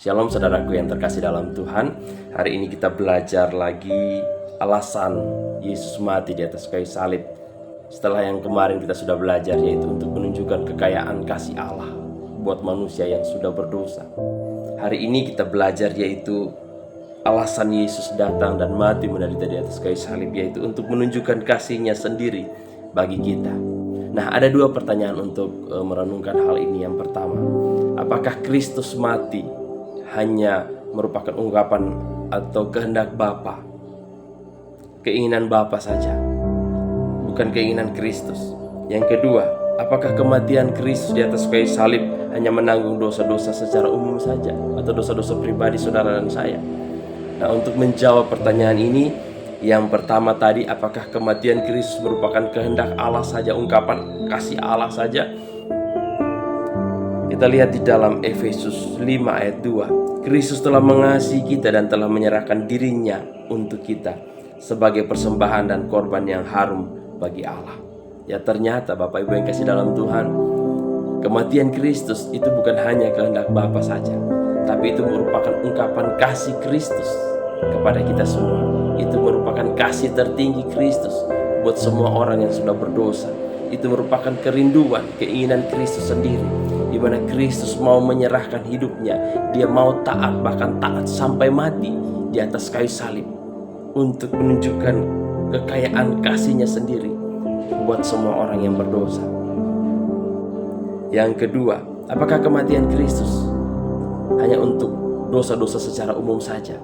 Shalom saudaraku yang terkasih dalam Tuhan. Hari ini kita belajar lagi alasan Yesus mati di atas kayu salib. Setelah yang kemarin kita sudah belajar, yaitu untuk menunjukkan kekayaan kasih Allah buat manusia yang sudah berdosa. Hari ini kita belajar yaitu alasan Yesus datang dan mati menderita di atas kayu salib, yaitu untuk menunjukkan kasih-Nya sendiri bagi kita. Nah, ada dua pertanyaan untuk merenungkan hal ini. Yang pertama, apakah Kristus mati hanya merupakan ungkapan atau kehendak Bapa, keinginan Bapa saja, bukan keinginan Kristus? Yang kedua, apakah kematian Kristus di atas kayu salib hanya menanggung dosa-dosa secara umum saja, atau dosa-dosa pribadi saudara dan saya? Nah, untuk menjawab pertanyaan ini, yang pertama tadi, apakah kematian Kristus merupakan kehendak Allah saja, ungkapan kasih Allah saja? Kita lihat di dalam Efesus 5 ayat 2. Kristus telah mengasihi kita dan telah menyerahkan dirinya untuk kita sebagai persembahan dan korban yang harum bagi Allah. Ya, ternyata Bapak Ibu yang kasih dalam Tuhan, kematian Kristus itu bukan hanya kehendak Bapa saja, tapi itu merupakan ungkapan kasih Kristus kepada kita semua. Itu merupakan kasih tertinggi Kristus buat semua orang yang sudah berdosa. Itu merupakan kerinduan, keinginan Kristus sendiri, di mana Kristus mau menyerahkan hidupnya. Dia mau taat, bahkan taat sampai mati di atas kayu salib, untuk menunjukkan kekayaan kasih-Nya sendiri buat semua orang yang berdosa. Yang kedua, apakah kematian Kristus hanya untuk dosa-dosa secara umum saja?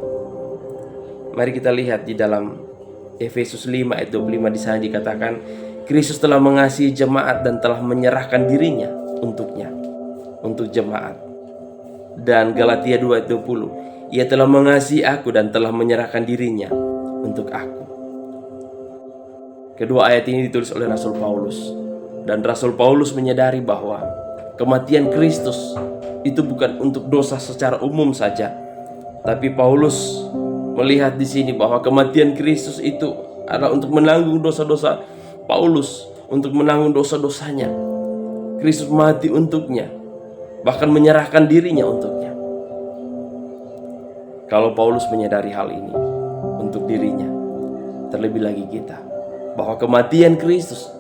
Mari kita lihat di dalam Efesus 5 ayat 25. Di sana dikatakan, Kristus telah mengasihi jemaat dan telah menyerahkan dirinya untuknya, untuk jemaat. Dan Galatia 2 ayat 20, Ia telah mengasihi aku dan telah menyerahkan dirinya untuk aku. Kedua ayat ini ditulis oleh Rasul Paulus, dan Rasul Paulus menyadari bahwa kematian Kristus itu bukan untuk dosa secara umum saja, tapi Paulus melihat di sini bahwa kematian Kristus itu adalah untuk menanggung dosa-dosa Paulus, untuk menanggung dosa-dosanya. Kristus mati untuknya, bahkan menyerahkan dirinya untuknya. Kalau Paulus menyadari hal ini untuk dirinya, terlebih lagi kita, bahwa kematian Kristus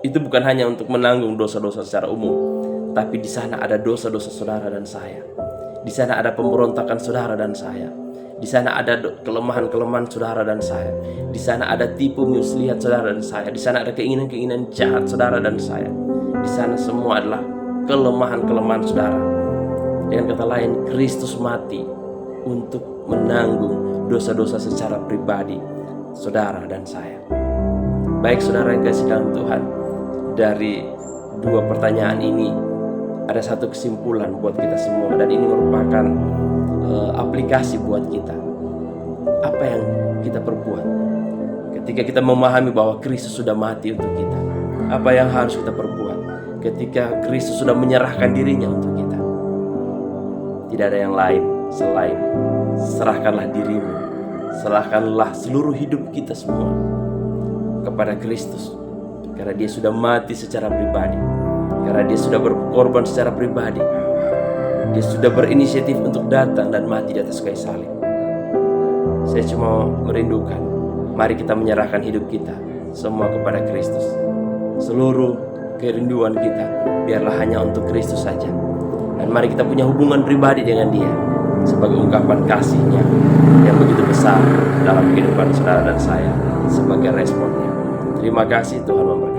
itu bukan hanya untuk menanggung dosa-dosa secara umum, tapi di sana ada dosa-dosa saudara dan saya. Di sana ada pemberontakan saudara dan saya. Di sana ada kelemahan-kelemahan saudara dan saya. Di sana ada tipu muslihat saudara dan saya. Di sana ada keinginan-keinginan jahat saudara dan saya. Di sana semua adalah kelemahan-kelemahan saudara. Dengan kata lain, Kristus mati untuk menanggung dosa-dosa secara pribadi saudara dan saya. Baik saudara yang kasih dalam Tuhan, dari dua pertanyaan ini ada satu kesimpulan buat kita semua, dan ini merupakan aplikasi buat kita. Apa yang kita perbuat ketika kita memahami bahwa Kristus sudah mati untuk kita? Apa yang harus kita perbuat ketika Kristus sudah menyerahkan dirinya untuk kita? Tidak ada yang lain selain serahkanlah dirimu, serahkanlah seluruh hidup kita semua kepada Kristus, karena Dia sudah mati secara pribadi, karena Dia sudah berkorban secara pribadi. Dia sudah berinisiatif untuk datang dan mati di atas kayu salib. Saya cuma merindukan, mari kita menyerahkan hidup kita semua kepada Kristus. Seluruh kerinduan kita biarlah hanya untuk Kristus saja. Dan mari kita punya hubungan pribadi dengan Dia sebagai ungkapan kasih-Nya yang begitu besar dalam kehidupan saudara dan saya, sebagai responnya. Terima kasih, Tuhan memberkati.